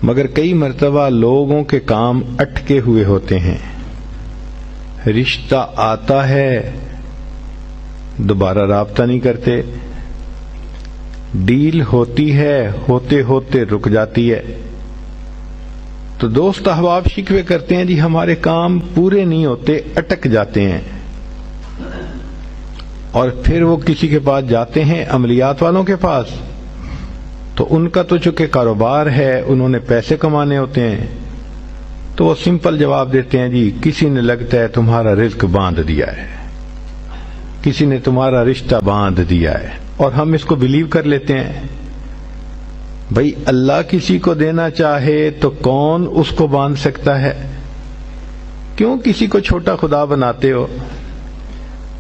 مگر کئی مرتبہ لوگوں کے کام اٹکے ہوئے ہوتے ہیں، رشتہ آتا ہے دوبارہ رابطہ نہیں کرتے، ڈیل ہوتی ہے ہوتے ہوتے رک جاتی ہے، تو دوست احباب شکوے کرتے ہیں جی ہمارے کام پورے نہیں ہوتے، اٹک جاتے ہیں، اور پھر وہ کسی کے پاس جاتے ہیں، عملیات والوں کے پاس، تو ان کا تو چونکہ کاروبار ہے، انہوں نے پیسے کمانے ہوتے ہیں، تو وہ سمپل جواب دیتے ہیں جی کسی نے لگتا ہے تمہارا رزق باندھ دیا ہے، کسی نے تمہارا رشتہ باندھ دیا ہے، اور ہم اس کو بلیو کر لیتے ہیں۔ بھئی اللہ کسی کو دینا چاہے تو کون اس کو باندھ سکتا ہے؟ کیوں کسی کو چھوٹا خدا بناتے ہو؟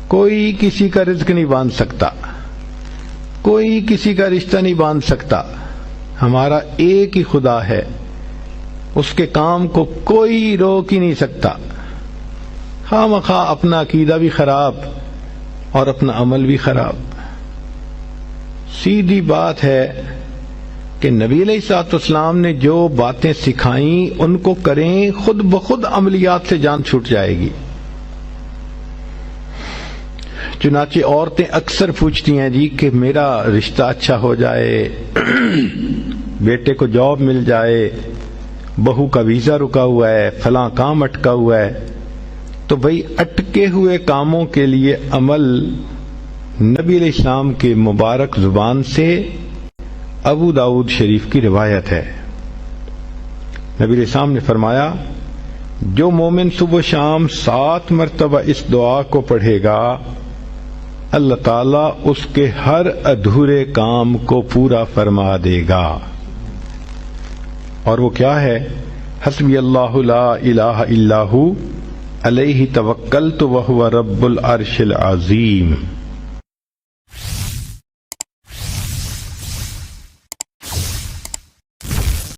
کوئی کسی کا رزق نہیں باندھ سکتا، کوئی کسی کا رشتہ نہیں باندھ سکتا، ہمارا ایک ہی خدا ہے، اس کے کام کو کوئی روک ہی نہیں سکتا۔ خواہ مخواہ اپنا عقیدہ بھی خراب اور اپنا عمل بھی خراب۔ سیدھی بات ہے کہ نبی علیہ الصلوۃ والسلام نے جو باتیں سکھائیں ان کو کریں، خود بخود عملیات سے جان چھوٹ جائے گی۔ چنانچہ عورتیں اکثر پوچھتی ہیں جی کہ میرا رشتہ اچھا ہو جائے، بیٹے کو جاب مل جائے، بہو کا ویزا رکا ہوا ہے، فلاں کام اٹکا ہوا ہے، تو بھئی اٹکے ہوئے کاموں کے لیے عمل نبی علیہ السلام کے مبارک زبان سے ابو داؤد شریف کی روایت ہے۔ نبی علیہ السلام نے فرمایا جو مومن صبح و شام 7 مرتبہ اس دعا کو پڑھے گا، اللہ تعالیٰ اس کے ہر ادھورے کام کو پورا فرما دے گا۔ اور وہ کیا ہے؟ حسبی اللہ لا الہ الا ہو علیہ توکلت وہو رب العرش العظیم۔